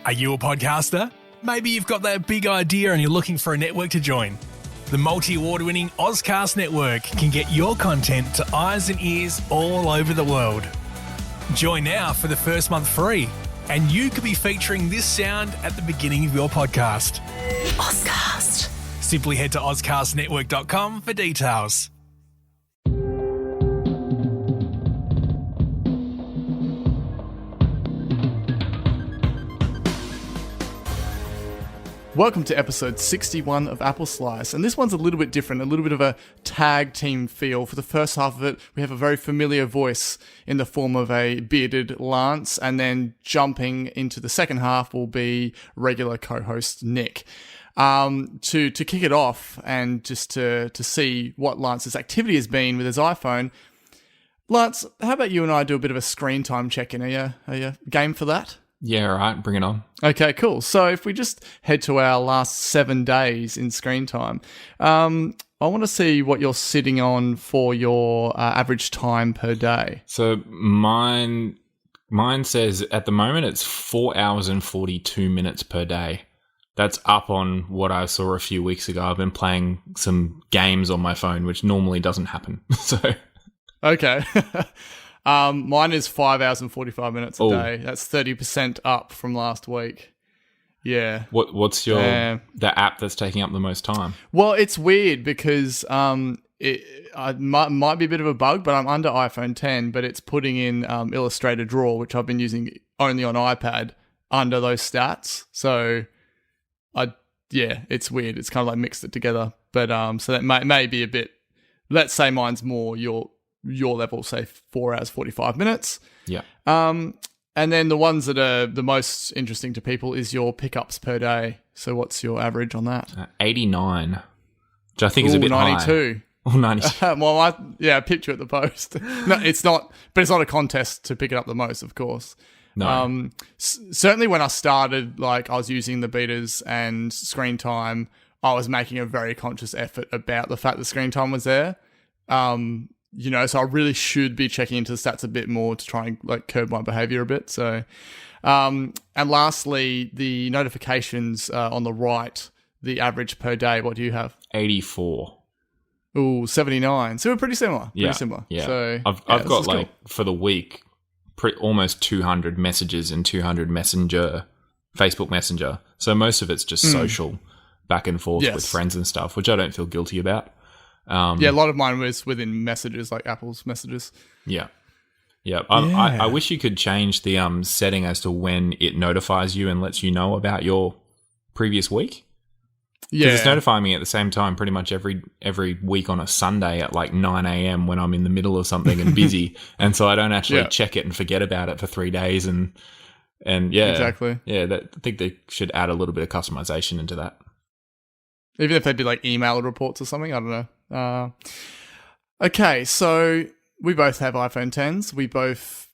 Are you a podcaster? Maybe you've got that big idea and you're looking for a network to join. The multi-award-winning Ozcast Network can get your content to eyes and ears all over the world. Join now for the first month free, and you could be featuring this sound at the beginning of your podcast. Ozcast. Simply head to ozcastnetwork.com for details. Welcome to episode 61 of Apple Slice, and this one's a little bit different, a little bit of a tag team feel. For the first half of it, we have a very familiar voice in the form of a bearded Lance, and then jumping into the second half will be regular co-host Nick. To kick it off and just to see what Lance's activity has been with his iPhone, Lance, how about you and I do a bit of a screen time check-in? Are you game for that? Yeah, all right, bring it on. Okay, cool. So if we just head to our last 7 days in screen time, I want to see what you're sitting on for your average time per day. So mine says at the moment it's 4 hours and 42 minutes per day. That's up on what I saw a few weeks ago. I've been playing some games on my phone, which normally doesn't happen. Okay. Mine is 5 hours and 45 minutes a day. That's 30% up from last week. Yeah. What's your the app that's taking up the most time? Well, it's weird because it might be a bit of a bug, but I'm under iPhone 10, but it's putting in Illustrator Draw, which I've been using only on iPad, under those stats. So, it's weird. It's kind of like mixed it together. But so that may be a bit. Let's say mine's more your level, say 4 hours 45 minutes. Yeah. And then the ones that are the most interesting to people is your pickups per day. So what's your average on that? 89, which I think is a bit 92. High. 92. Well, I picked you at the post. No, it's not, but it's not a contest to pick it up the most, of course. No. Certainly when I started, like I was using the betas and screen time, I was making a very conscious effort about the fact that screen time was there. So I really should be checking into the stats a bit more to try and like curb my behavior a bit. So, and lastly, the notifications on the right, the average per day. What do you have? 84. Ooh, 79. So we're pretty similar. Yeah. Pretty similar. Yeah. So I've got like cool. For the week, almost 200 messages and 200 Facebook Messenger. So most of it's just social back and forth with friends and stuff, which I don't feel guilty about. A lot of mine was within messages, like Apple's messages. Yeah. I wish you could change the setting as to when it notifies you and lets you know about your previous week. Yeah. Because it's notifying me at the same time pretty much every week on a Sunday at like 9 a.m. when I'm in the middle of something and busy. And so I don't actually check it and forget about it for 3 days. And yeah. Exactly. Yeah, I think they should add a little bit of customization into that. Even if they did like email reports or something, I don't know. Okay, so we both have iPhone 10s. We both,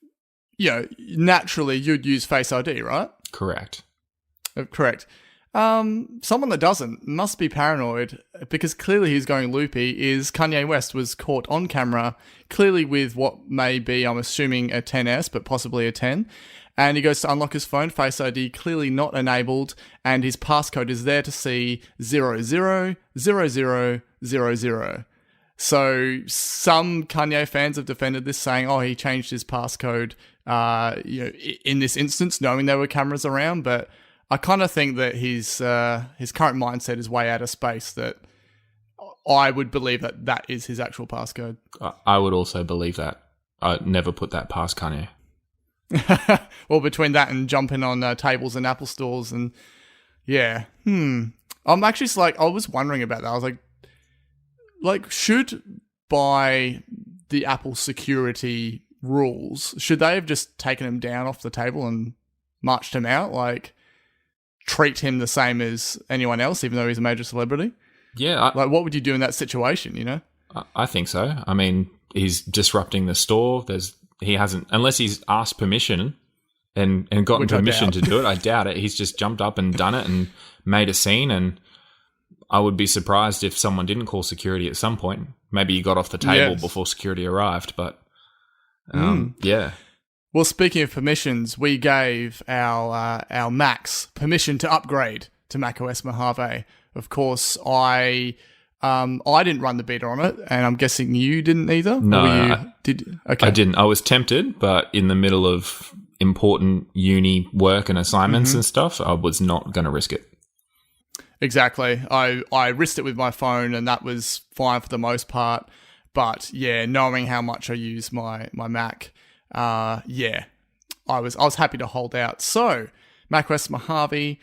naturally you'd use Face ID, right? Correct. Correct. Someone that doesn't must be paranoid because clearly he's going loopy. Is Kanye West was caught on camera, clearly with what may be, I'm assuming, a 10S, but possibly a 10. And he goes to unlock his phone, Face ID clearly not enabled, and his passcode is there to see 000000. So some Kanye fans have defended this, saying, "Oh, he changed his passcode, in this instance, knowing there were cameras around." But I kind of think that his current mindset is way out of space. That I would believe that is his actual passcode. I would also believe that. I'd never put that past Kanye. Well, between that and jumping on tables in Apple stores and I'm actually I was wondering about that. I was like should by the Apple security rules, should they have just taken him down off the table and marched him out? Like treat him the same as anyone else, even though he's a major celebrity? Yeah. What would you do in that situation, I think so. I mean, he's disrupting the store. He hasn't, unless he's asked permission and gotten permission to do it. I doubt it. He's just jumped up and done it and made a scene. And I would be surprised if someone didn't call security at some point. Maybe he got off the table before security arrived. But yeah, Well, speaking of permissions, we gave our Macs permission to upgrade to macOS Mojave. Of course, I didn't run the beta on it, and I'm guessing you didn't either. No, I didn't. I was tempted, but in the middle of important uni work and assignments and stuff, I was not going to risk it. Exactly. I risked it with my phone, and that was fine for the most part. But yeah, knowing how much I use my Mac, I was happy to hold out. So macOS Mojave,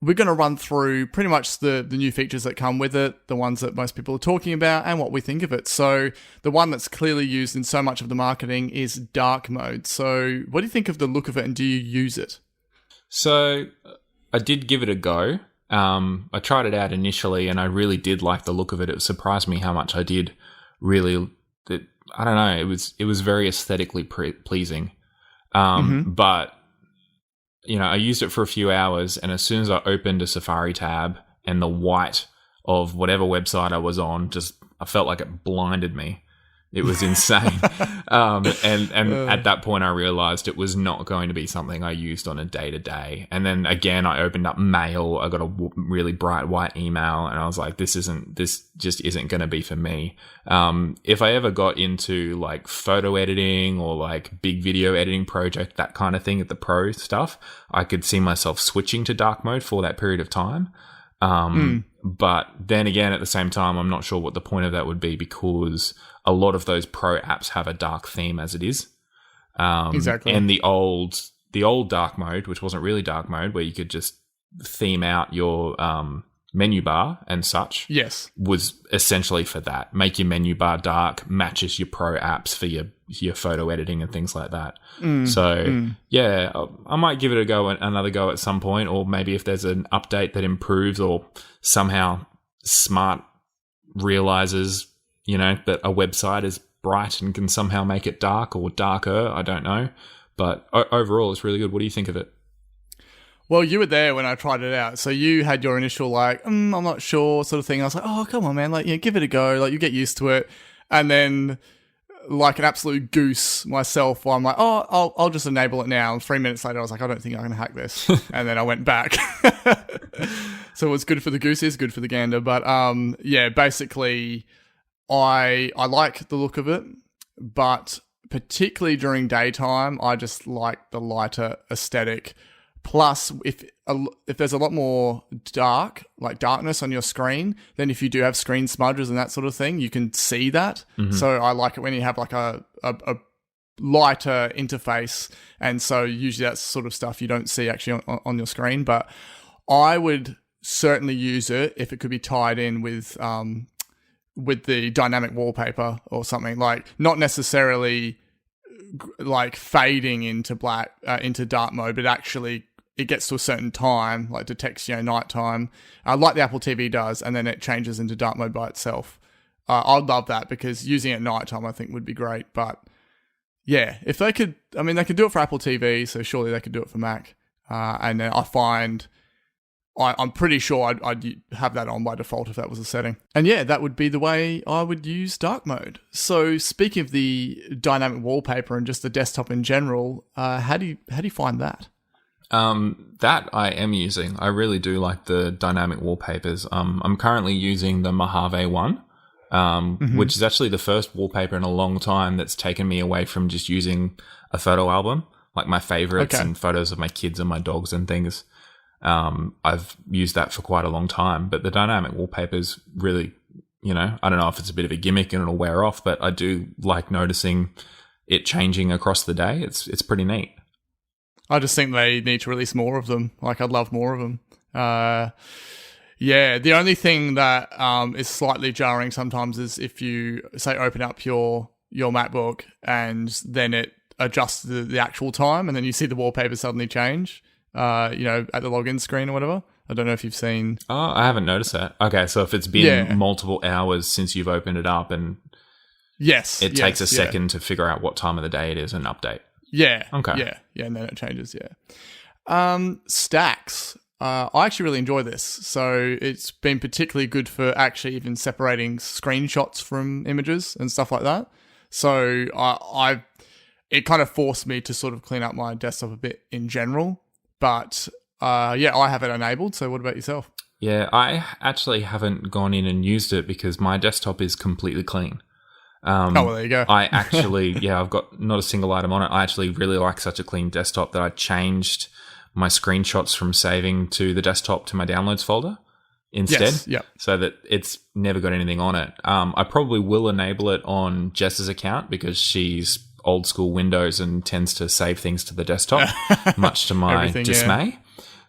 we're going to run through pretty much the new features that come with it, the ones that most people are talking about, and what we think of it. So the one that's clearly used in so much of the marketing is dark mode. So what do you think of the look of it, and do you use it? So I did give it a go. I tried it out initially, and I really did like the look of it. It surprised me how much I did really. I don't know. It was very aesthetically pleasing. But I used it for a few hours, and as soon as I opened a Safari tab and the white of whatever website I was on, I felt like it blinded me. It was insane. And at that point I realized it was not going to be something I used on a day-to-day. And then again, I opened up mail. I got a really bright white email, and I was like, this just isn't going to be for me. If I ever got into like photo editing or like big video editing project, that kind of thing at the pro stuff, I could see myself switching to dark mode for that period of time. But then again, at the same time, I'm not sure what the point of that would be, because a lot of those pro apps have a dark theme as it is. Exactly. And the old dark mode, which wasn't really dark mode, where you could just theme out your menu bar and such, yes, was essentially for that. Make your menu bar dark, matches your pro apps for your photo editing and things like that. Yeah, I might give it another go at some point, or maybe if there's an update that improves, or somehow Smart realizes, that a website is bright and can somehow make it dark or darker. I don't know. But overall, it's really good. What do you think of it? Well, you were there when I tried it out. So you had your initial I'm not sure sort of thing. I was like, oh, come on, man. Give it a go. You get used to it. And then like an absolute goose myself, I'm like, oh, I'll just enable it now. And 3 minutes later, I was like, I don't think I can hack this. And then I went back. So what's good for the goose is good for the gander. But basically, I like the look of it, but particularly during daytime, I just like the lighter aesthetic. Plus, if there's a lot more darkness on your screen, then if you do have screen smudges and that sort of thing, you can see that. So I like it when you have like a lighter interface, and so usually that's sort of stuff you don't see actually on your screen. But I would certainly use it if it could be tied in with the dynamic wallpaper or something, like not necessarily like fading into dark mode, but actually it gets to a certain time, like detects nighttime, like the Apple TV does, and then it changes into dark mode by itself. I'd love that, because using it at nighttime I think would be great. But yeah, if they could, they could do it for Apple TV, so surely they could do it for Mac. And then I'm pretty sure I'd have that on by default if that was a setting. And yeah, that would be the way I would use dark mode. So speaking of the dynamic wallpaper and just the desktop in general, how do you find that? That I am using. I really do like the dynamic wallpapers. I'm currently using the Mojave one, which is actually the first wallpaper in a long time that's taken me away from just using a photo album, like my favorites and photos of my kids and my dogs and things. I've used that for quite a long time, but the dynamic wallpapers really, I don't know if it's a bit of a gimmick and it'll wear off, but I do like noticing it changing across the day. It's pretty neat. I just think they need to release more of them. Like, I'd love more of them. The only thing that is slightly jarring sometimes is if you, say, open up your MacBook and then it adjusts the actual time, and then you see the wallpaper suddenly change, at the login screen or whatever. I don't know if you've seen... Oh, I haven't noticed that. Okay, so if it's been multiple hours since you've opened it up and it takes a second to figure out what time of the day it is and update. Yeah. Okay. Yeah, and then it changes, Stacks. I actually really enjoy this. So it's been particularly good for actually even separating screenshots from images and stuff like that. So it kind of forced me to sort of clean up my desktop a bit in general. But I have it enabled. So what about yourself? Yeah, I actually haven't gone in and used it because my desktop is completely clean. Well, there you go. I actually, I've got not a single item on it. I actually really like such a clean desktop that I changed my screenshots from saving to the desktop to my downloads folder instead. Yes, so that it's never got anything on it. I probably will enable it on Jess's account because she's old school Windows and tends to save things to the desktop, much to my dismay. Yeah.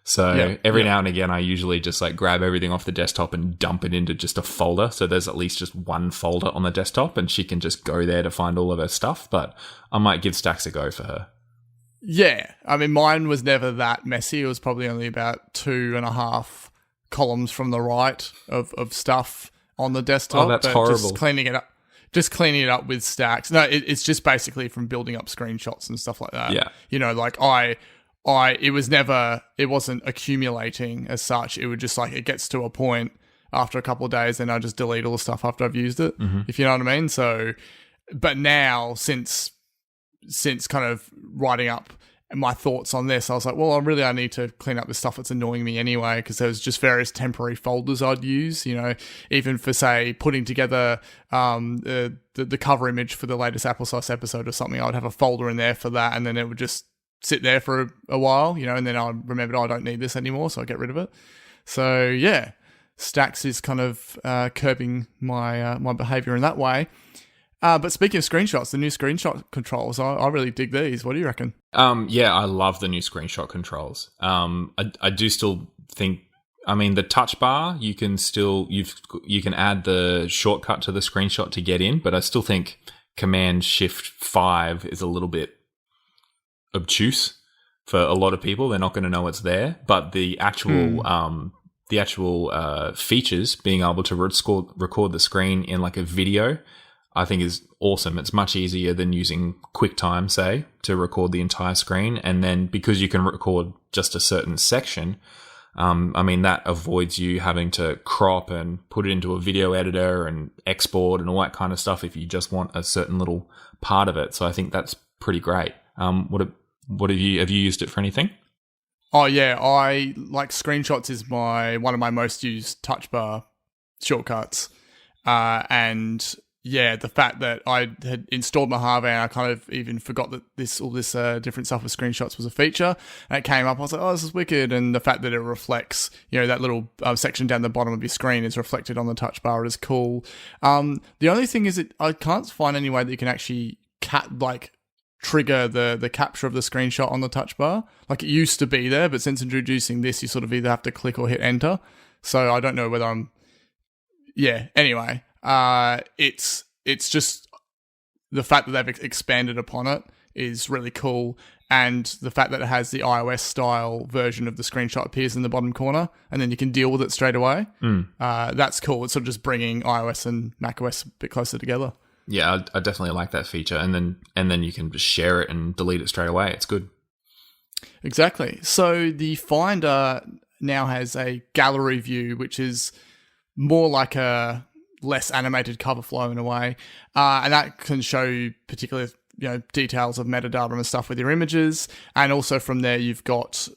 So every now and again, I usually just like grab everything off the desktop and dump it into just a folder. So there's at least just one folder on the desktop and she can just go there to find all of her stuff. But I might give Stacks a go for her. Yeah. I mean, mine was never that messy. It was probably only about 2.5 columns from the right of stuff on the desktop. Oh, that's horrible. Just cleaning it up with Stacks. No, it's just basically from building up screenshots and stuff like that. Yeah. You know, like it wasn't accumulating as such. It would just like, it gets to a point after a couple of days and I just delete all the stuff after I've used it, if you know what I mean. So, but now since kind of writing up my thoughts on this, I was like, well, I need to clean up the stuff that's annoying me anyway, because there was just various temporary folders I'd use, you know, even for, say, putting together the cover image for the latest Applesauce episode or something. I would have a folder in there for that, and then it would just sit there for a while, you know, and then I remembered, I don't need this anymore, so I get rid of it. So, yeah, Stacks is kind of curbing my behavior in that way. But speaking of screenshots, the new screenshot controls, I really dig these. What do you reckon? I love the new screenshot controls. I do still think, I mean, the touch bar, you can add the shortcut to the screenshot to get in, but I still think Command-Shift-5 is a little bit obtuse for a lot of people. They're not going to know it's there, but the actual features, being able to record the screen in like a video, I think is awesome. It's much easier than using QuickTime, say, to record the entire screen. And then because you can record just a certain section, that avoids you having to crop and put it into a video editor and export and all that kind of stuff if you just want a certain little part of it. So I think that's pretty great. Have you used it for anything? Oh yeah, I like screenshots is one of my most used touch bar shortcuts, and yeah, the fact that I had installed Mojave and I kind of even forgot that all this different stuff with screenshots was a feature, and it came up. I was like, oh, this is wicked, and the fact that it reflects, you know, that little section down the bottom of your screen is reflected on the touch bar is cool. The only thing is I can't find any way that you can actually trigger the capture of the screenshot on the touch bar. Like, it used to be there, but since introducing this, you sort of either have to click or hit enter. So I don't know whether anyway, it's just the fact that they've expanded upon it is really cool, and the fact that it has the iOS style version of the screenshot appears in the bottom corner, and then you can deal with it straight away. That's cool. It's sort of just bringing iOS and macOS a bit closer together. Yeah, I definitely like that feature, and then you can just share it and delete it straight away. It's good. Exactly. So the Finder now has a gallery view, which is more like a less animated cover flow in a way, and that can show you particular, you know, details of metadata and stuff with your images, and also from there you've got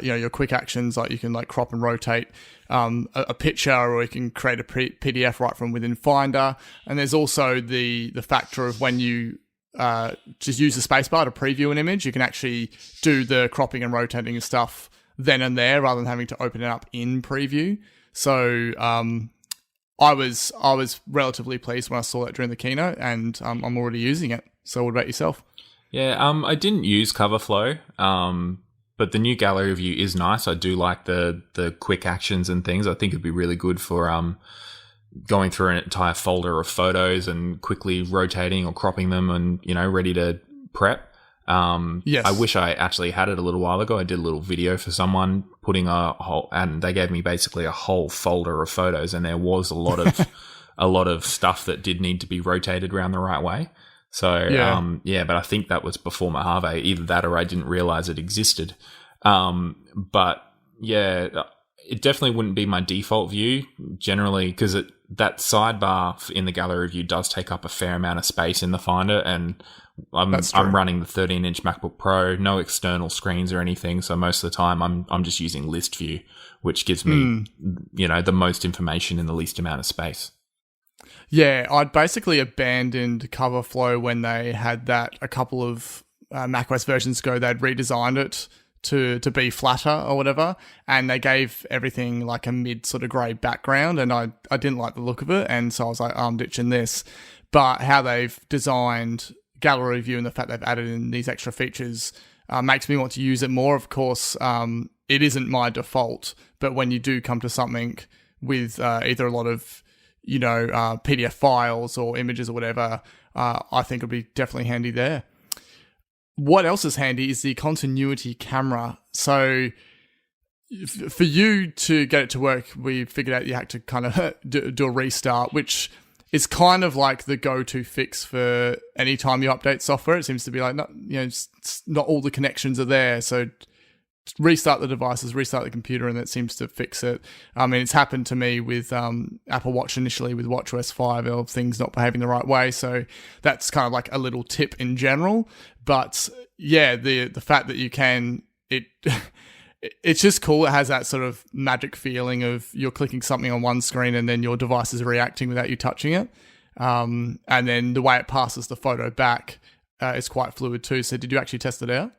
your quick actions, like you can like crop and rotate a picture, or you can create a PDF right from within Finder. And there's also the factor of when you just use the spacebar to preview an image, you can actually do the cropping and rotating and stuff then and there rather than having to open it up in preview. So I was relatively pleased when I saw that during the keynote, and I'm already using it. So what about yourself? Yeah, I didn't use Coverflow, but the new gallery view is nice. I do like the quick actions and things. I think it'd be really good for going through an entire folder of photos and quickly rotating or cropping them and, you know, ready to prep. Yes. I wish I actually had it a little while ago. I did a little video for someone and they gave me basically a whole folder of photos, and there was a lot of stuff that did need to be rotated around the right way. So, but I think that was before Mojave. Either that or I didn't realize it existed. But yeah, it definitely wouldn't be my default view generally, because that sidebar in the gallery view does take up a fair amount of space in the Finder. And I'm running the 13-inch MacBook Pro, no external screens or anything. So most of the time I'm just using list view, which gives me, the most information in the least amount of space. Yeah, I'd basically abandoned CoverFlow when they had that a couple of macOS versions ago. They'd redesigned it to be flatter or whatever, and they gave everything like a mid sort of grey background, and I didn't like the look of it, and so I was like, I'm ditching this. But how they've designed gallery view and the fact they've added in these extra features makes me want to use it more. Of course, it isn't my default, but when you do come to something with either a lot of PDF files or images or whatever, I think it'll be definitely handy there. What else is handy is the continuity camera. So for you to get it to work, we figured out you had to kind of do a restart, which is kind of like the go-to fix for any time you update software. It seems to be like, not all the connections are there. So restart the devices, restart the computer, and that seems to fix it. I mean, it's happened to me with Apple Watch initially with WatchOS 5 or things not behaving the right way. So that's kind of like a little tip in general. But yeah, the fact that you can, it's just cool. It has that sort of magic feeling of you're clicking something on one screen and then your device is reacting without you touching it. And then the way it passes the photo back is quite fluid too. So did you actually test it out?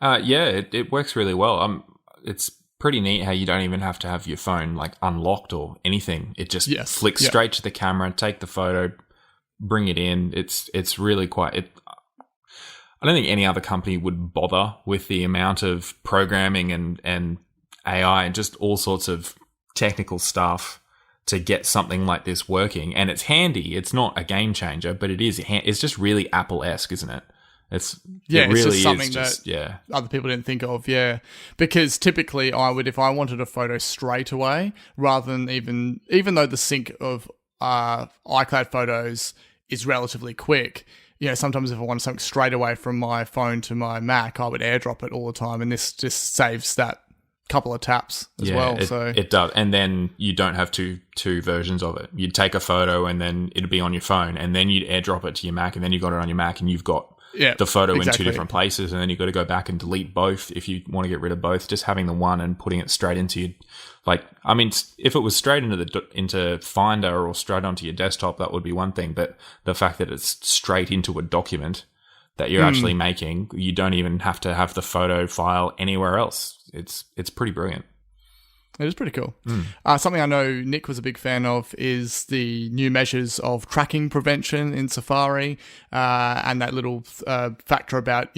Yeah, it works really well. It's pretty neat how you don't even have to have your phone like unlocked or anything. It just flicks straight to the camera, take the photo, bring it in. It's really quite. I don't think any other company would bother with the amount of programming and AI and just all sorts of technical stuff to get something like this working. And it's handy. It's not a game changer, but it's just really Apple-esque, isn't it? It really it's just something that other people didn't think of, because typically if I wanted a photo straight away, rather than even though the sync of iCloud photos is relatively quick, sometimes if I want something straight away from my phone to my Mac, I would AirDrop it all the time, and this just saves that couple of taps as well. It does, and then you don't have two versions of it. You'd take a photo, and then it'd be on your phone, and then you'd AirDrop it to your Mac, and then you got it on your Mac, and you've got the photo in two different places, and then you've got to go back and delete both if you want to get rid of both. Just having the one and putting it straight into your, if it was straight into Finder or straight onto your desktop, that would be one thing. But the fact that it's straight into a document that you're actually making, you don't even have to have the photo file anywhere else. It's pretty brilliant. It is pretty cool. Something I know Nick was a big fan of is the new measures of tracking prevention in Safari, and that little factor about,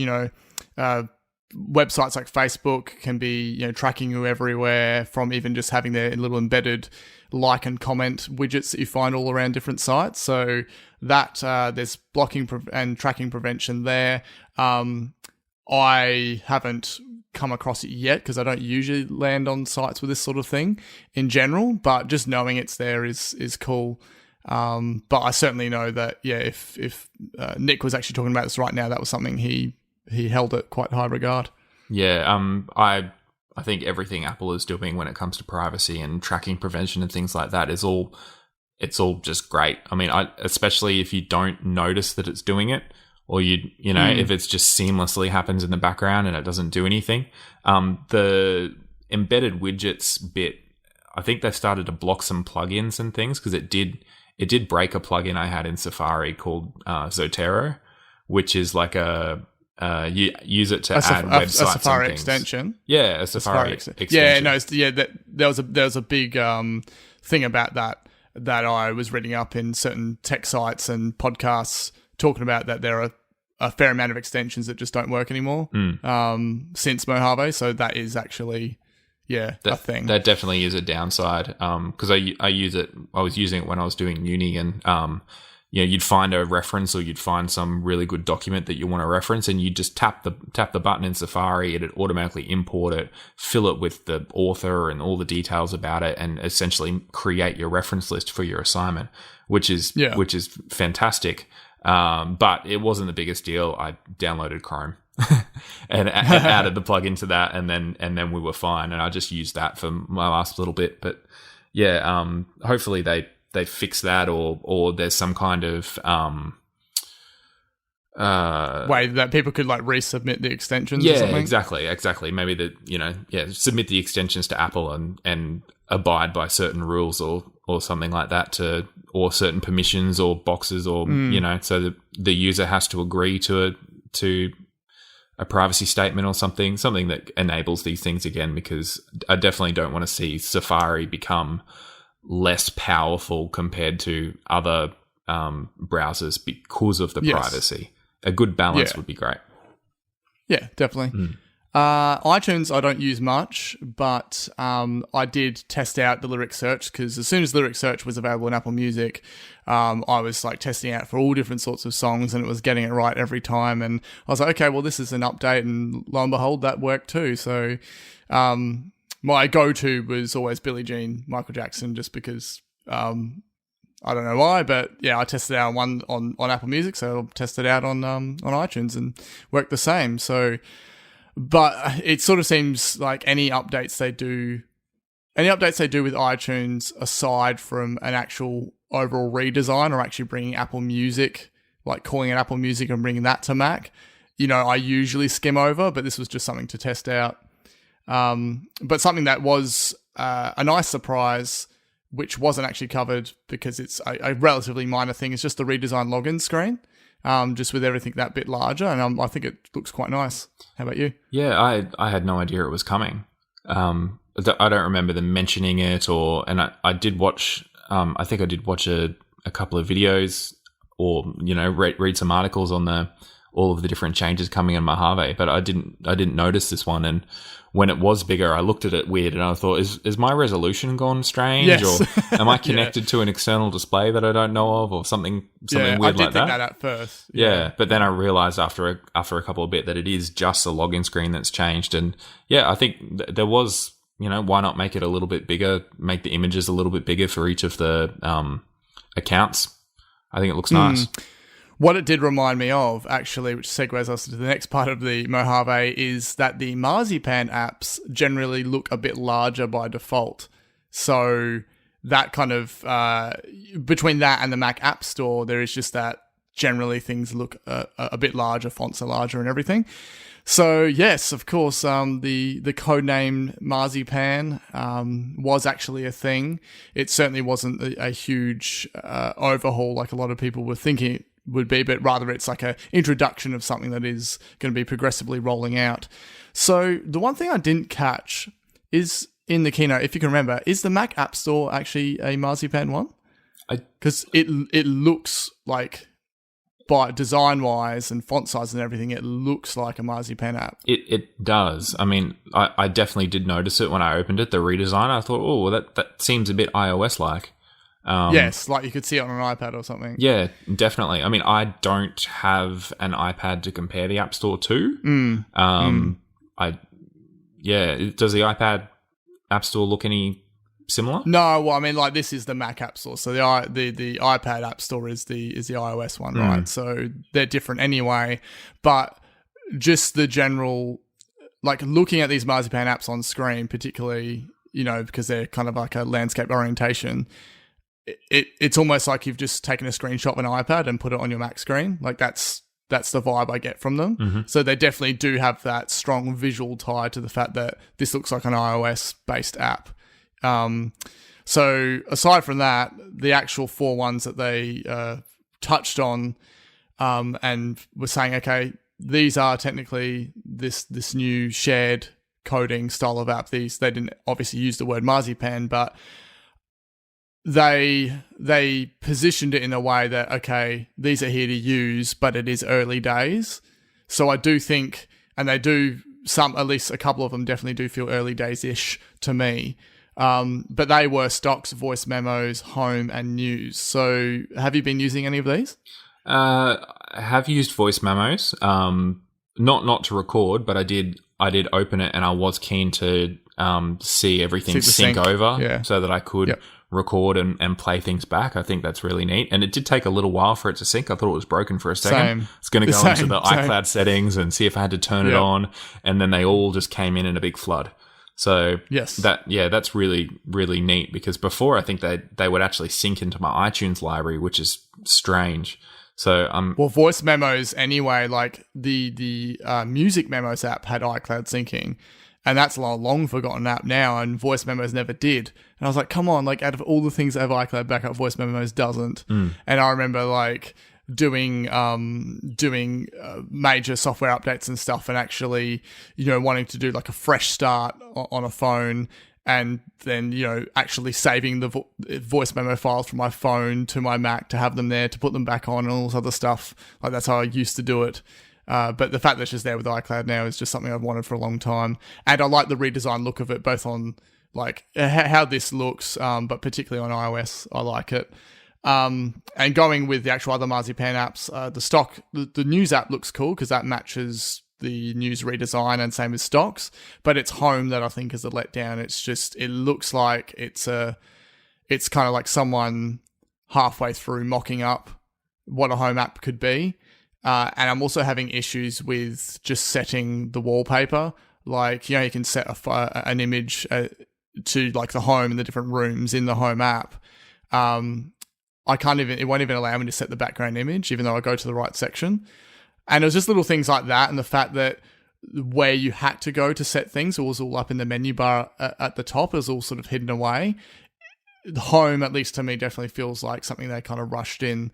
websites like Facebook can be, tracking you everywhere, from even just having their little embedded like and comment widgets that you find all around different sites. So that there's blocking and tracking prevention there. I haven't come across it yet because I don't usually land on sites with this sort of thing in general, but just knowing it's there is cool. But I certainly know that if Nick was actually talking about this right now, that was something he held at quite high regard. I think everything Apple is doing when it comes to privacy and tracking prevention and things like that is all just great. I mean, especially if you don't notice that it's doing it, or if it's just seamlessly happens in the background and it doesn't do anything. The embedded widgets bit, I think they've started to block some plugins and things, because it did break a plugin I had in Safari called Zotero, which is like you use it to add websites. A Safari and things. Extension. Yeah, a Safari extension. Yeah, no, there was a big thing about that I was reading up in certain tech sites and podcasts, talking about that there are a fair amount of extensions that just don't work anymore since Mojave. So that is actually, a thing. That definitely is a downside, because I use it. I was using it when I was doing uni, and you'd find a reference, or you'd find some really good document that you want to reference, and you just tap the button in Safari, it'd automatically import it, fill it with the author and all the details about it, and essentially create your reference list for your assignment, which is fantastic. But it wasn't the biggest deal. I downloaded Chrome and added the plugin to that, and then we were fine. And I just used that for my last little bit. But hopefully they fix that, or there's some kind of way that people could like resubmit the extensions. Yeah, or something? exactly. Maybe submit the extensions to Apple and abide by certain rules or something like that or certain permissions or boxes or so the user has to agree to a privacy statement or something that enables these things again, because I definitely don't want to see Safari become less powerful compared to other browsers because of the privacy. A good balance would be great. Yeah, definitely. iTunes I don't use much, but I did test out the lyric search, because as soon as lyric search was available in Apple Music, I was like testing out for all different sorts of songs, and it was getting it right every time. And I was like, okay, well, this is an update, and lo and behold, that worked too. So my go-to was always Billie Jean, Michael Jackson, just because I don't know why, but yeah, I tested it out on Apple Music, so I'll test it out on iTunes and worked the same. So, but it sort of seems like any updates they do with iTunes, aside from an actual overall redesign or actually bringing Apple Music, like calling it Apple Music and bringing that to Mac, I usually skim over, but this was just something to test out. But something that was a nice surprise, which wasn't actually covered because it's a relatively minor thing, is just the redesigned login screen, just with everything that bit larger, and I think it looks quite nice. How about you? Yeah, I had no idea it was coming. I don't remember them mentioning it, and I did watch. I think I did watch a couple of videos, or read some articles on all of the different changes coming in Mojave, but I didn't notice this one. And when it was bigger, I looked at it weird, and I thought, is my resolution gone strange, yes. or am I connected to an external display that I don't know of, or something weird like that? I did think that at first. Yeah, but then I realized after a couple of bit that it is just a login screen that's changed. And yeah, I think there was, why not make it a little bit bigger, make the images a little bit bigger for each of the accounts. I think it looks nice. What it did remind me of, actually, which segues us to the next part of the Mojave, is that the Marzipan apps generally look a bit larger by default. So that kind of, between that and the Mac App Store, there is just that generally things look a bit larger, fonts are larger and everything. So yes, of course, the codename Marzipan was actually a thing. It certainly wasn't a huge overhaul like a lot of people were thinking it would be, but rather it's like a introduction of something that is going to be progressively rolling out. So the one thing I didn't catch is in the keynote, if you can remember, is the Mac App Store actually a Marzipan one? Because it looks like, by design-wise and font size and everything, it looks like a Marzipan app. It does. I mean, I definitely did notice it when I opened it, the redesign. I thought, oh, well, that seems a bit iOS-like. Yes, like you could see it on an iPad or something. Yeah, definitely. I mean, I don't have an iPad to compare the App Store to. Does the iPad App Store look any similar? No, well, I mean, like this is the Mac App Store, so the iPad App Store is the iOS one, right? So they're different anyway. But just the general, like looking at these Marzipan apps on screen, particularly, because they're kind of like a landscape orientation, it's almost like you've just taken a screenshot of an iPad and put it on your Mac screen. Like that's the vibe I get from them. Mm-hmm. So they definitely do have that strong visual tie to the fact that this looks like an iOS-based app. So aside from that, the actual 4 ones that they touched on and were saying, okay, these are technically this new shared coding style of app. They didn't obviously use the word Marzipan, but they positioned it in a way that, okay, these are here to use, but it is early days. So I do think, and they do, at least a couple of them definitely do feel early days-ish to me. But they were stocks, voice memos, home, and news. So have you been using any of these? I have used voice memos, not to record, but I did open it, and I was keen to see everything sync over so that I could record and play things back. I think that's really neat. And it did take a little while for it to sync. I thought it was broken for a second. It's going to go into the iCloud settings and see if I had to turn it on. And then they all just came in a big flood. So that's really, really neat, because before I think they would actually sync into my iTunes library, which is strange. So well, voice memos anyway, like the music memos app had iCloud syncing, and that's a long forgotten app now, and voice memos never did. And I was like, come on, like out of all the things that have iCloud backup, voice memos doesn't. And I remember like doing major software updates and stuff, and actually, wanting to do like a fresh start on a phone, and then, actually saving the voice memo files from my phone to my Mac to have them there, to put them back on and all this other stuff. Like, that's how I used to do it. But the fact that it's just there with iCloud now is just something I've wanted for a long time. And I like the redesigned look of it, both on like how this looks, but particularly on iOS, I like it. And going with the actual other Marzipan apps, the news app looks cool because that matches the news redesign, and same as stocks, but it's home that I think is a letdown. It looks like it's kind of like someone halfway through mocking up what a home app could be. And I'm also having issues with just setting the wallpaper. Like, you can set an image to like the home and the different rooms in the home app. It won't even allow me to set the background image, even though I go to the right section. And it was just little things like that, and the fact that where you had to go to set things, it was all up in the menu bar at the top. It was all sort of hidden away. The home, at least to me, definitely feels like something they kind of rushed in.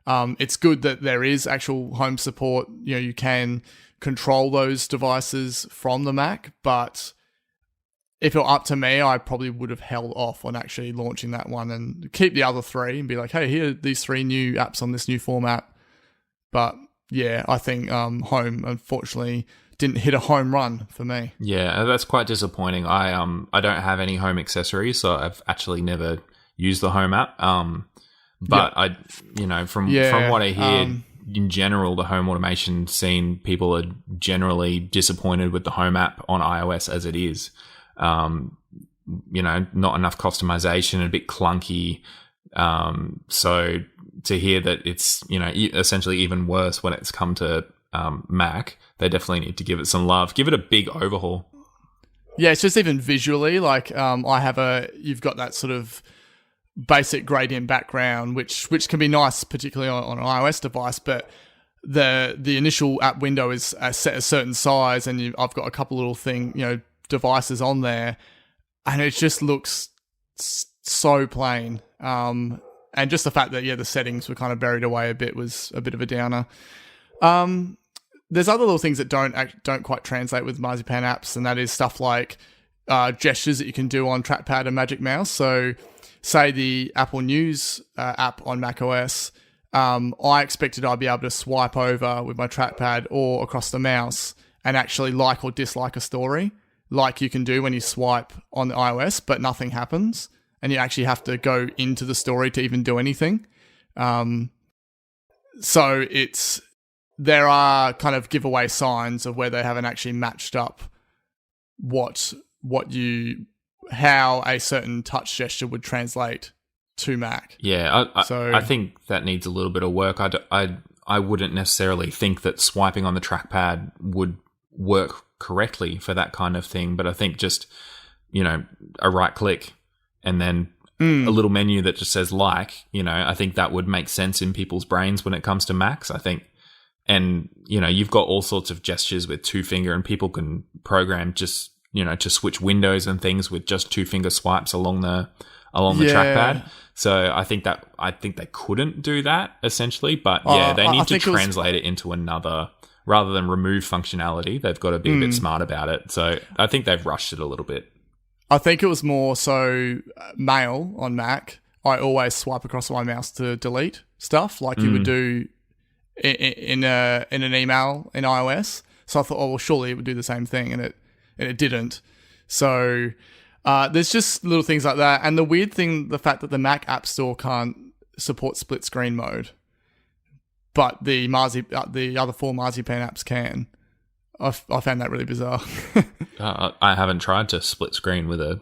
It's good that there is actual home support. You can control those devices from the Mac, but if it were up to me, I probably would have held off on actually launching that one and keep the other three and be like, hey, here are these 3 new apps on this new format. But yeah, I think home, unfortunately, didn't hit a home run for me. Yeah, that's quite disappointing. I don't have any home accessories, so I've actually never used the home app. But from what I hear, in general, the home automation scene, people are generally disappointed with the home app on iOS as it is. Not enough customization, a bit clunky. So to hear that it's, essentially even worse when it's come to Mac, they definitely need to give it some love. Give it a big overhaul. Yeah, it's just even visually, like you've got that sort of basic gradient background, which can be nice, particularly on an iOS device, but the initial app window is set a certain size, and I've got a couple little devices on there, and it just looks so plain. And just the fact that, the settings were kind of buried away a bit was a bit of a downer. There's other little things that don't quite translate with Marzipan apps, and that is stuff like gestures that you can do on trackpad and Magic Mouse. So say the Apple News app on macOS, I expected I'd be able to swipe over with my trackpad or across the mouse and actually like or dislike a story, like you can do when you swipe on the iOS, but nothing happens. And you actually have to go into the story to even do anything. So there are kind of giveaway signs of where they haven't actually matched up how a certain touch gesture would translate to Mac. Yeah, I think that needs a little bit of work. I wouldn't necessarily think that swiping on the trackpad would work correctly for that kind of thing, but I think just, a right click and then a little menu that just says I think that would make sense in people's brains when it comes to Macs, I think. And, you've got all sorts of gestures with 2-finger, and people can program just, to switch windows and things with just 2-finger swipes along the trackpad. So I think they couldn't do that essentially, but they need to translate it into another, rather than remove functionality. They've got to be a bit smart about it. So I think they've rushed it a little bit. I think it was more so Mail on Mac. I always swipe across my mouse to delete stuff like you would do in an email in iOS. So I thought, well, surely it would do the same thing, and it didn't. So there's just little things like that. And the weird thing, the fact that the Mac App Store can't support split screen mode, but the other 4 Marzipan apps can. I found that really bizarre. I haven't tried to split screen with the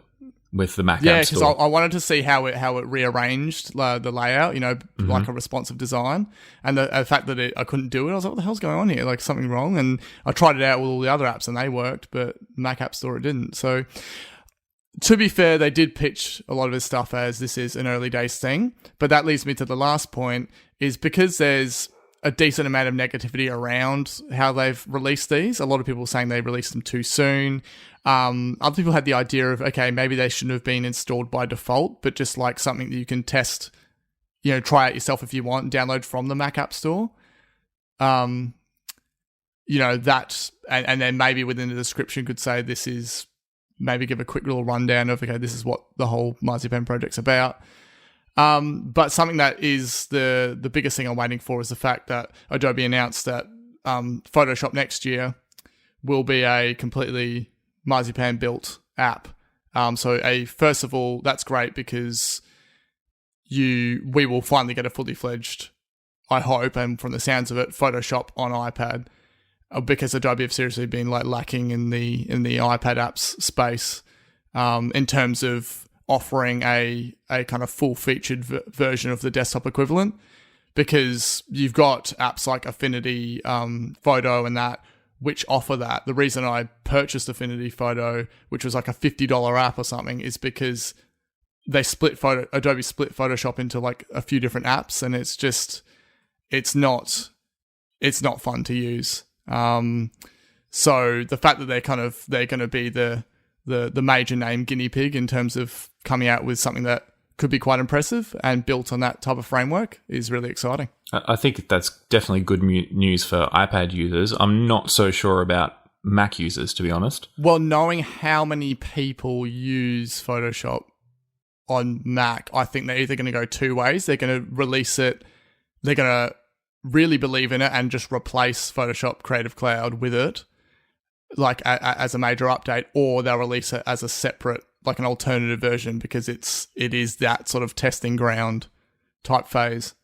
Mac App Store. Yeah, because I wanted to see how it rearranged the layout, like a responsive design. And the fact that I couldn't do it, I was like, what the hell's going on here? Like, something wrong? And I tried it out with all the other apps and they worked, but Mac App Store it didn't. So to be fair, they did pitch a lot of this stuff as this is an early days thing. But that leads me to the last point, is because there's a decent amount of negativity around how they've released these. A lot of people are saying they released them too soon. Other people had the idea of, okay, maybe they shouldn't have been installed by default, but just like something that you can test, try out yourself if you want and download from the Mac App Store. That, and then maybe within the description could say this is, maybe give a quick little rundown of, okay, this is what the whole Marzipan project's about. But something that is the biggest thing I'm waiting for is the fact that Adobe announced that Photoshop next year will be a completely Marzipan built app. First of all, that's great because we will finally get a fully fledged, I hope, and from the sounds of it, Photoshop on iPad, because Adobe have seriously been lacking in the iPad apps space in terms of offering a kind of full-featured version of the desktop equivalent, because you've got apps like Affinity Photo and that, which offer that. The reason I purchased Affinity Photo, which was like a $50 app or something, is because Adobe split Photoshop into a few different apps, and it's not fun to use. So the fact that they're going to be the major name guinea pig in terms of coming out with something that could be quite impressive and built on that type of framework is really exciting. I think that's definitely good news for iPad users. I'm not so sure about Mac users, to be honest. Well, knowing how many people use Photoshop on Mac, I think they're either going to go two ways. They're going to release it, they're going to really believe in it and just replace Photoshop Creative Cloud with it, as a major update, or they'll release it as a separate, an alternative version, because it is that sort of testing ground type phase.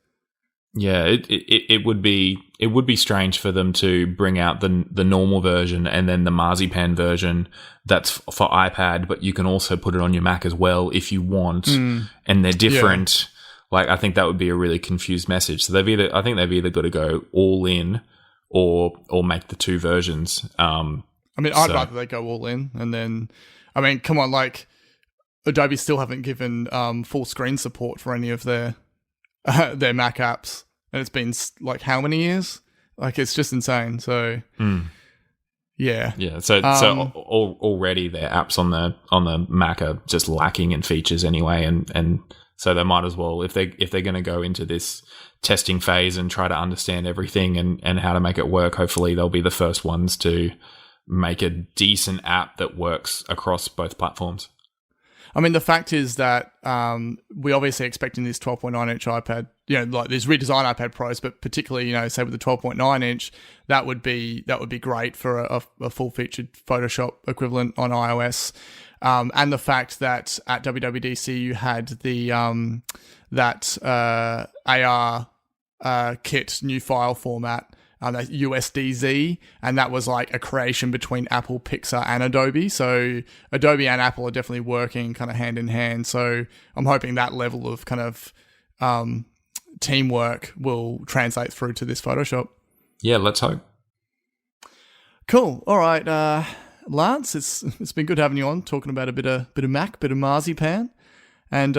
Yeah, it would be strange for them to bring out the normal version and then the Marzipan version that's for iPad, but you can also put it on your Mac as well if you want, and they're different. Yeah. I think that would be a really confused message. So I think they've either got to go all in or make the two versions. I'd rather they go all in, and then, come on, Adobe still haven't given full screen support for any of their Mac apps, and it's been how many years? It's just insane. So, yeah. So already their apps on the Mac are just lacking in features anyway, and so they might as well, if they're going to go into this testing phase and try to understand everything and how to make it work, hopefully they'll be the first ones to make a decent app that works across both platforms. The fact is that we obviously expecting this 12.9-inch iPad, these redesigned iPad Pros, but particularly, say with the 12.9-inch, that would be great for a full-featured Photoshop equivalent on iOS. And the fact that at WWDC you had the AR kit new file format, that USDZ, and that was a creation between Apple, Pixar, and Adobe. So Adobe and Apple are definitely working kind of hand in hand. So I'm hoping that level of kind of teamwork will translate through to this Photoshop. Yeah, let's hope. Cool. All right, Lance, it's been good having you on, talking about a bit of Mac, bit of Marzipan, and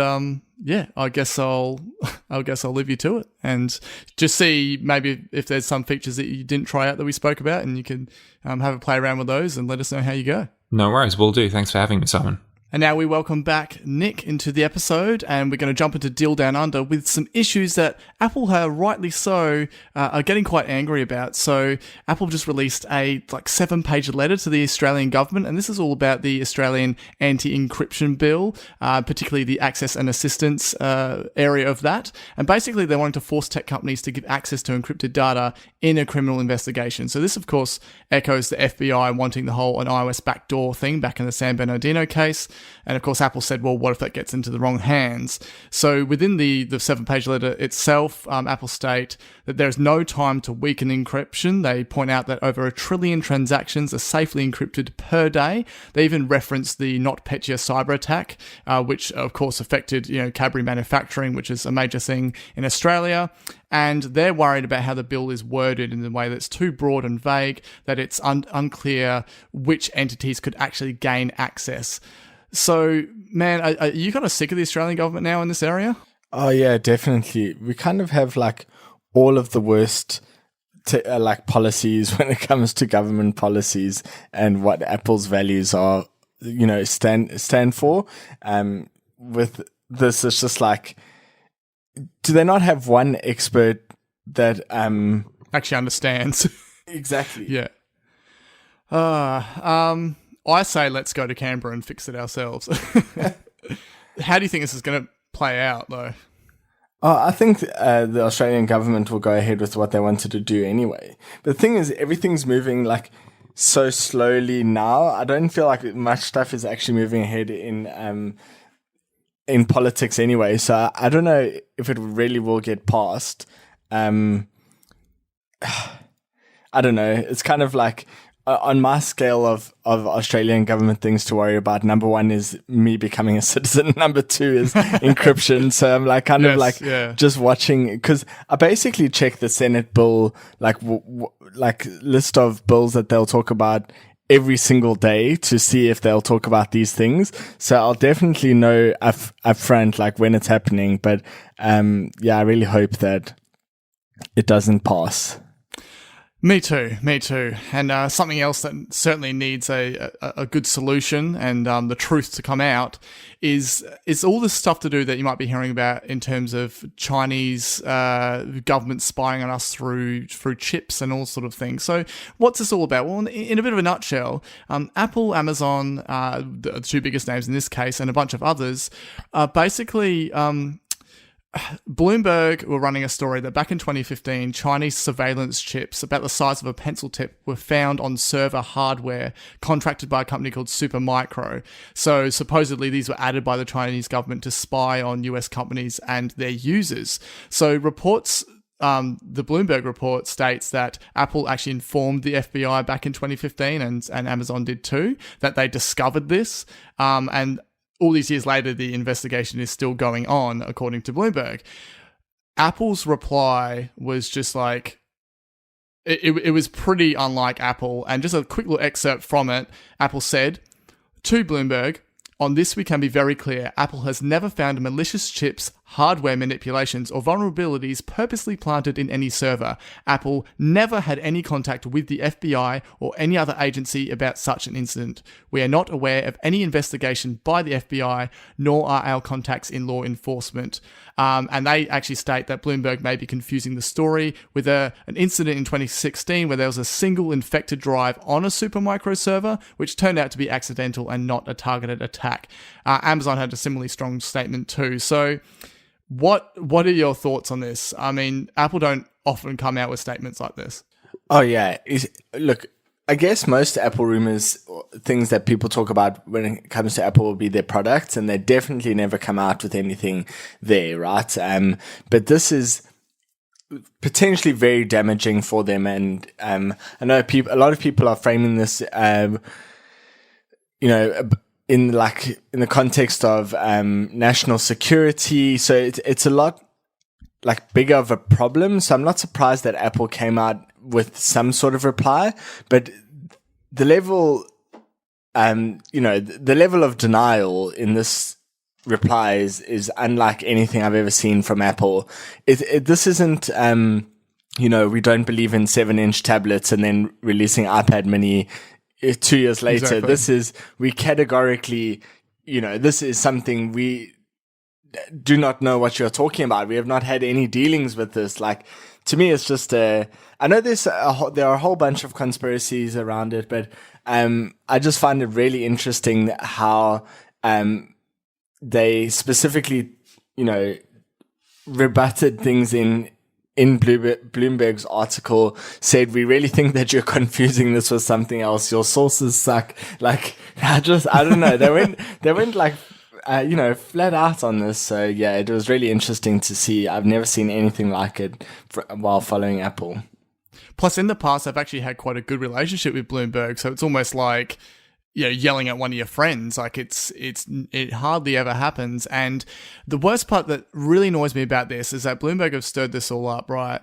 I guess I'll leave you to it and just see maybe if there's some features that you didn't try out that we spoke about, and you can have a play around with those and let us know how you go. No worries, will do. Thanks for having me, Simon. And now we welcome back Nick into the episode, and we're going to jump into Deal Down Under with some issues that Apple, rightly so, are getting quite angry about. So Apple just released a 7-page letter to the Australian government, and this is all about the Australian anti-encryption bill, particularly the access and assistance area of that. And basically they wanted to force tech companies to give access to encrypted data in a criminal investigation. So this, of course, echoes the FBI wanting the whole an iOS backdoor thing back in the San Bernardino case. And of course, Apple said, well, what if that gets into the wrong hands? So within the 7-page letter itself, Apple state that there's no time to weaken encryption. They point out that over 1 trillion transactions are safely encrypted per day. They even reference the NotPetya cyber attack, which of course affected, Cadbury manufacturing, which is a major thing in Australia. And they're worried about how the bill is worded in a way that's too broad and vague, that it's unclear which entities could actually gain access. So, man, are you kind of sick of the Australian government now in this area? Oh, yeah, definitely. We kind of have all of the worst like policies when it comes to government policies and what Apple's values are, stand for. With this, it's just like, do they not have one expert that actually understands? Exactly. Yeah. I say let's go to Canberra and fix it ourselves. How do you think this is going to play out, though? I think the Australian government will go ahead with what they wanted to do anyway. But the thing is, everything's moving like so slowly now. I don't feel like much stuff is actually moving ahead in politics anyway. So I don't know if it really will get passed. I don't know. It's kind of like on my scale of Australian government things to worry about. Number one is me becoming a citizen. Number two is encryption. So I'm like just watching, because I basically check the Senate bill, like list of bills that they'll talk about every single day to see if they'll talk about these things. So I'll definitely know up front, like when it's happening. But I really hope that it doesn't pass. Me too. And something else that certainly needs a good solution and the truth to come out is all this stuff to do that you might be hearing about in terms of Chinese government spying on us through chips and all sort of things. So what's this all about? Well, in a bit of a nutshell, Apple, Amazon, the two biggest names in this case, and a bunch of others, basically... Bloomberg were running a story that back in 2015, Chinese surveillance chips about the size of a pencil tip were found on server hardware contracted by a company called Supermicro. So supposedly these were added by the Chinese government to spy on US companies and their users. So reports, the Bloomberg report states that Apple actually informed the FBI back in 2015, and Amazon did too, that they discovered this, and all these years later, the investigation is still going on, according to Bloomberg. Apple's reply was just like, it was pretty unlike Apple. And just a quick little excerpt from it. Apple said, to Bloomberg, on this we can be very clear. Apple has never found malicious chips, hardware manipulations, or vulnerabilities purposely planted in any server. Apple never had any contact with the FBI or any other agency about such an incident. We are not aware of any investigation by the FBI, nor are our contacts in law enforcement. And they actually state that Bloomberg may be confusing the story with an incident in 2016 where there was a single infected drive on a Supermicro server, which turned out to be accidental and not a targeted attack. Amazon had a similarly strong statement too. So what are your thoughts on this? I mean, Apple don't often come out with statements like this. Oh, yeah. Look, I guess most Apple rumors, things that people talk about when it comes to Apple, will be their products, and they definitely never come out with anything there, right? But this is potentially very damaging for them, and I know a lot of people are framing this, in the context of national security. So it's a lot like bigger of a problem. So I'm not surprised that Apple came out with some sort of reply, but the level, the level of denial in this reply is unlike anything I've ever seen from Apple. This isn't, we don't believe in 7-inch tablets and then releasing iPad mini 2 years later. Exactly. This is, we categorically, this is something we do not know what you're talking about. We have not had any dealings with this. Like, to me, it's just I know there are a whole bunch of conspiracies around it, but I just find it really interesting how they specifically, rebutted things in Bloomberg's article, said, we really think that you're confusing this with something else. Your sources suck. Like, I don't know. They went like, flat out on this. So yeah, it was really interesting to see. I've never seen anything like it while following Apple. Plus, in the past, I've actually had quite a good relationship with Bloomberg. So it's almost like, yelling at one of your friends. Like it hardly ever happens. And the worst part that really annoys me about this is that Bloomberg have stirred this all up, right?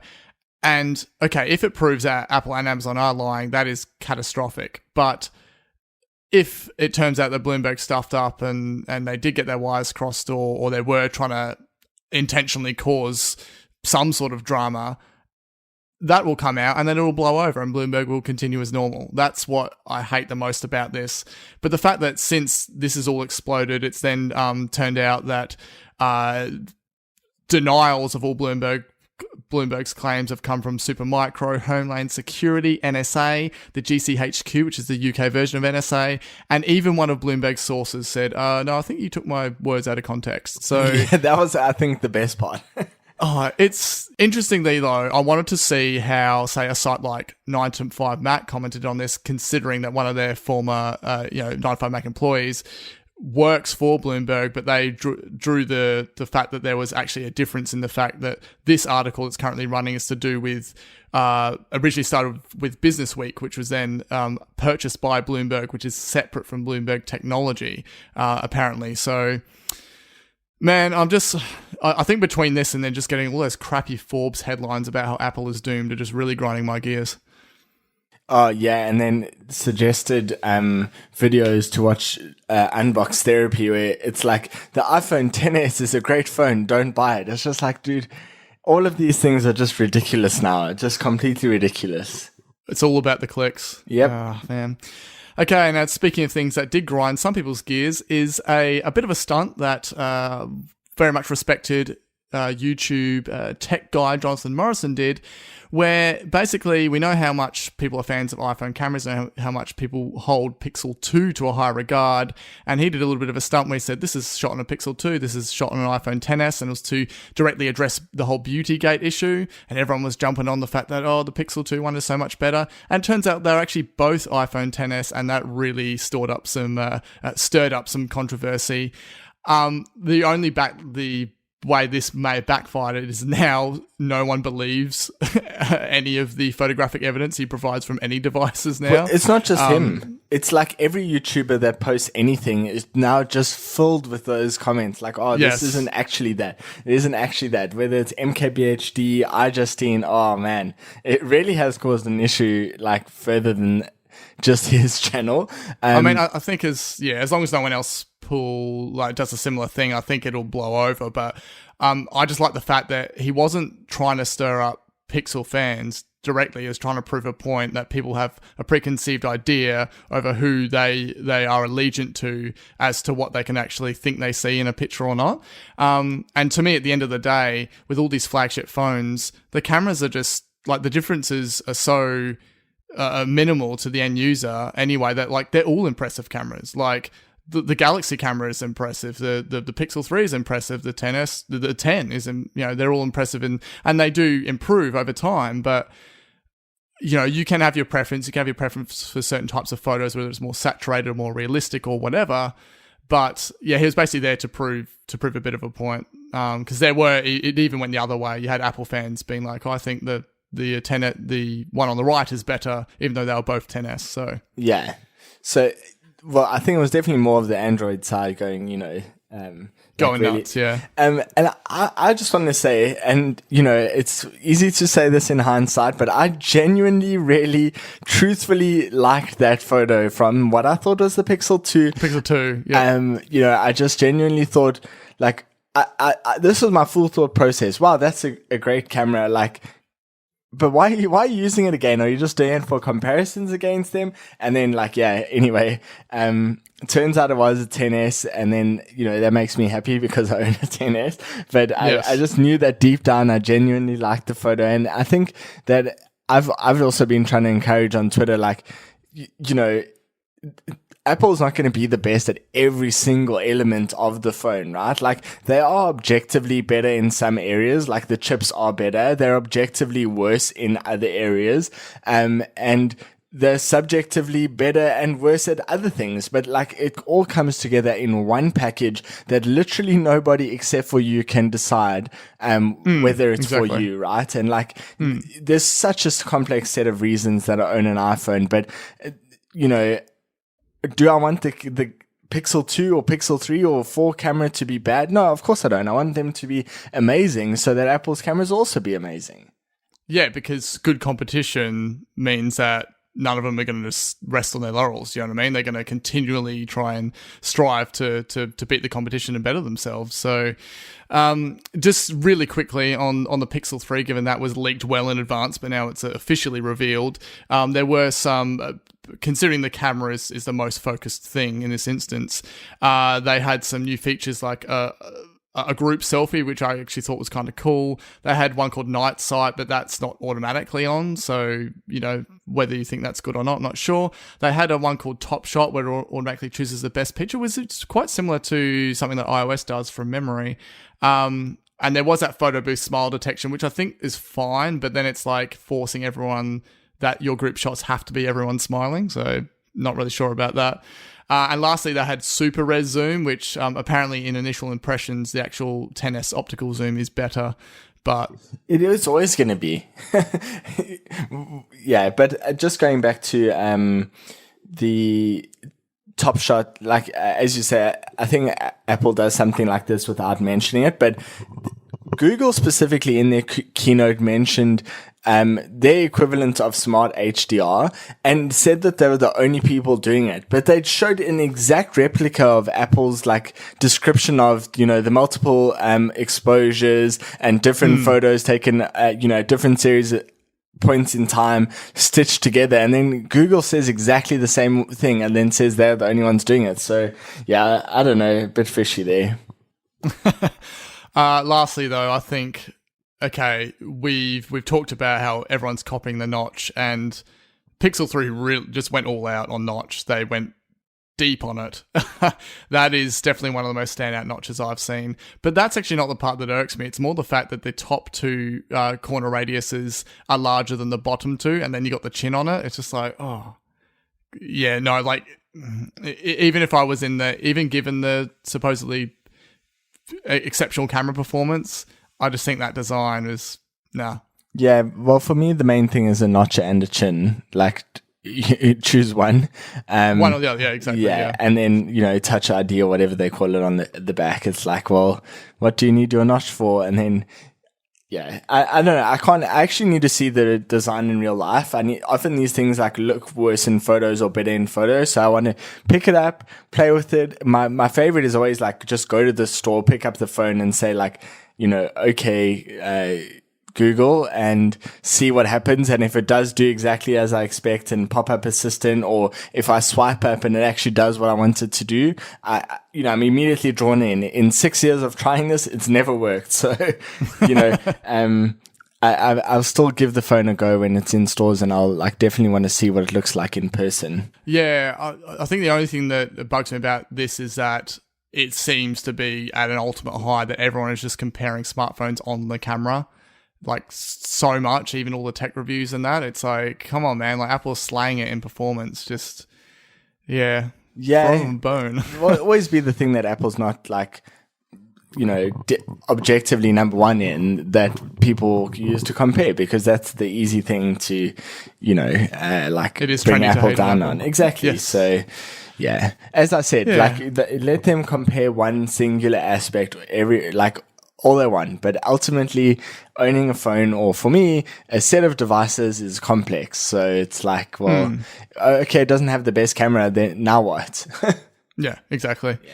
And okay, if it proves that Apple and Amazon are lying, that is catastrophic. But if it turns out that Bloomberg stuffed up and they did get their wires crossed, or they were trying to intentionally cause some sort of drama, that will come out and then it will blow over and Bloomberg will continue as normal. That's what I hate the most about this. But the fact that since this has all exploded, it's then turned out that denials of all Bloomberg's claims have come from Supermicro, Homeland Security, NSA, the GCHQ, which is the UK version of NSA, and even one of Bloomberg's sources said, no, I think you took my words out of context. So yeah, that was, I think, the best part. It's interestingly though, I wanted to see how, say, a site like 9to5Mac commented on this, considering that one of their former, 9to5Mac employees works for Bloomberg, but they drew the fact that there was actually a difference in the fact that this article that's currently running is to do with, originally started with Business Week, which was then purchased by Bloomberg, which is separate from Bloomberg technology, apparently. So, man, I think between this and then just getting all those crappy Forbes headlines about how Apple is doomed are just really grinding my gears. Oh, yeah, and then suggested videos to watch Unbox Therapy, where it's like, the iPhone XS is a great phone, don't buy it. It's just like, dude, all of these things are just ridiculous now. Just completely ridiculous. It's all about the clicks. Yep. Oh, man. Okay, now speaking of things that did grind some people's gears, is a bit of a stunt that very much respected YouTube tech guy Jonathan Morrison did, where basically we know how much people are fans of iPhone cameras and how much people hold Pixel 2 to a high regard, and he did a little bit of a stunt where he said this is shot on a Pixel 2, this is shot on an iPhone XS, and it was to directly address the whole beauty gate issue, and everyone was jumping on the fact that, the Pixel 2 one is so much better, and it turns out they're actually both iPhone XS, and that really stirred up some controversy. The way this may have backfired is now no one believes any of the photographic evidence he provides from any devices now. But it's not just him. It's like every YouTuber that posts anything is now just filled with those comments like, yes, this isn't actually that. It isn't actually that. Whether it's MKBHD, iJustine, oh man, it really has caused an issue like further than just his channel. I mean, I think as long as no one else does a similar thing, I think it'll blow over. But I just like the fact that he wasn't trying to stir up Pixel fans directly, as trying to prove a point that people have a preconceived idea over who they are allegiant to as to what they can actually think they see in a picture or not. And to me, at the end of the day, with all these flagship phones, the cameras are just like, the differences are so minimal to the end user anyway, that like they're all impressive cameras. Like the Galaxy camera is impressive, the Pixel 3 is impressive, the XS, the 10 is, they're all impressive, and they do improve over time. But you can have your preference. You can have your preference for certain types of photos, whether it's more saturated or more realistic or whatever. But yeah, he was basically there to prove a bit of a point, because it even went the other way. You had Apple fans being like, I think the one on the right is better, even though they were both XS. So yeah, so well, I think it was definitely more of the Android side going, going nuts, yeah. And I just want to say, and it's easy to say this in hindsight, but I genuinely, really, truthfully liked that photo from what I thought was the Pixel 2. Pixel 2, yeah. I just genuinely thought, like, I this was my full thought process. Wow, that's a great camera, like. But why are you using it again? Are you just doing it for comparisons against them? And then anyway, turns out it was a XS, and then, that makes me happy because I own a XS. But yes. I just knew that deep down I genuinely liked the photo. And I think that I've also been trying to encourage on Twitter, like, Apple's not going to be the best at every single element of the phone, right? Like, they are objectively better in some areas, like the chips are better. They're objectively worse in other areas. And they're subjectively better and worse at other things. But like, it all comes together in one package that literally nobody except for you can decide, whether it's exactly. for you, right? And like, there's such a complex set of reasons that I own an iPhone, but, do I want the Pixel 2 or Pixel 3 or 4 camera to be bad? No, of course I don't. I want them to be amazing so that Apple's cameras also be amazing. Yeah, because good competition means that none of them are going to just rest on their laurels. You know what I mean? They're going to continually try and strive to beat the competition and better themselves. So, just really quickly on the Pixel 3, given that was leaked well in advance, but now it's officially revealed, there were some, considering the camera is the most focused thing in this instance, they had some new features like a group selfie, which I actually thought was kind of cool. They had one called Night Sight, but that's not automatically on. So, whether you think that's good or not, I'm not sure. They had one called Top Shot, where it automatically chooses the best picture, which is quite similar to something that iOS does from memory. And there was that photo booth smile detection, which I think is fine, but then it's like forcing everyone that your group shots have to be everyone smiling. So not really sure about that. And lastly, they had super res zoom, which apparently in initial impressions, the actual 10S optical zoom is better. But it is always going to be. Yeah, but just going back to the Top Shot, like as you say, I think Apple does something like this without mentioning it, but Google specifically in their keynote mentioned their equivalent of smart HDR and said that they were the only people doing it, but they showed an exact replica of Apple's like description of, the multiple exposures and different photos taken, different series of points in time stitched together. And then Google says exactly the same thing and then says they're the only ones doing it. So yeah, I don't know, a bit fishy there. Lastly though, I think, okay, we've talked about how everyone's copying the notch, and Pixel 3 really just went all out on notch. They went deep on it. That is definitely one of the most standout notches I've seen. But that's actually not the part that irks me. It's more the fact that the top two corner radiuses are larger than the bottom two, and then you got the chin on it. It's just like, oh, yeah, no, like, even if I was even given the supposedly exceptional camera performance, I just think that design is, nah. Yeah, well, for me, the main thing is a notch and a chin. Like, you choose one. One or the other, yeah, exactly. Yeah, and then, Touch ID or whatever they call it on the back. It's like, well, what do you need your notch for? And then, yeah, I don't know. I actually need to see the design in real life. Often these things like look worse in photos or better in photos. So I want to pick it up, play with it. My favorite is always like, just go to the store, pick up the phone and say like, okay, Google, and see what happens. And if it does do exactly as I expect and pop-up assistant, or if I swipe up and it actually does what I want it to do, I'm immediately drawn in. In 6 years of trying this, it's never worked. So, I'll still give the phone a go when it's in stores, and I'll definitely want to see what it looks like in person. Yeah, I think the only thing that bugs me about this is that it seems to be at an ultimate high that everyone is just comparing smartphones on the camera, like so much, even all the tech reviews and that. It's like, come on, man, like Apple's slaying it in performance. Just, yeah. Throw them a bone. Will always be the thing that Apple's not like, objectively number one in, that people use to compare, because that's the easy thing to, it is bring Apple down on. Exactly. Yes. So, yeah, as I said, let them compare one singular aspect all they want, but ultimately owning a phone, or for me, a set of devices, is complex. So it's like, well, okay, it doesn't have the best camera, then now what? Yeah, exactly. Yeah.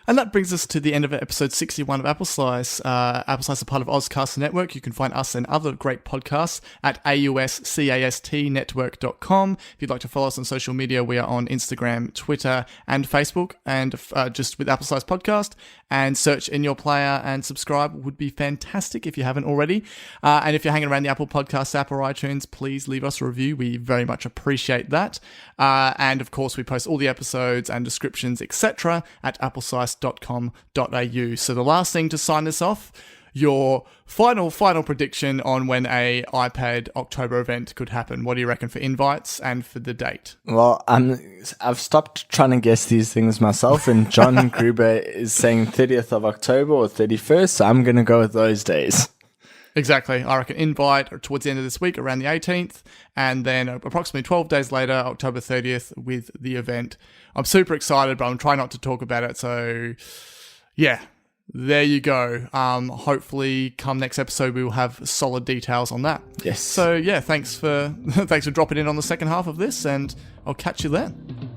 And that brings us to the end of episode 61 of Apple Slice. Apple Slice is a part of Ozcast Network. You can find us and other great podcasts at auscastnetwork.com. If you'd like to follow us on social media, we are on Instagram, Twitter, and Facebook, and just with Apple Slice Podcast. And search in your player and subscribe would be fantastic if you haven't already. And if you're hanging around the Apple Podcast app or iTunes, please leave us a review. We very much appreciate that. And of course, we post all the episodes and descriptions, etc. at appleslice.com.au. So the last thing to sign this off, your final prediction on when a iPad October event could happen. What do you reckon for invites and for the date? Well, I've stopped trying to guess these things myself, and John Gruber is saying 30th of October or 31st, so I'm going to go with those days. Exactly. I reckon invite towards the end of this week, around the 18th, and then approximately 12 days later, October 30th, with the event. I'm super excited, but I'm trying not to talk about it, so yeah. There you go. Hopefully, come next episode, we will have solid details on that. Yes. So yeah, thanks for dropping in on the second half of this, and I'll catch you then.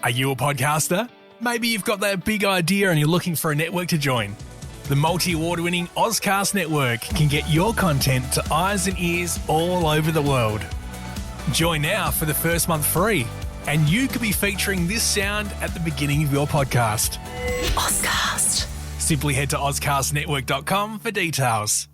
Are you a podcaster? Maybe you've got that big idea and you're looking for a network to join. The multi-award-winning Ozcast network can get your content to eyes and ears all over the world. Join now for the first month free, and you could be featuring this sound at the beginning of your podcast. Ozcast. Simply head to ozcastnetwork.com for details.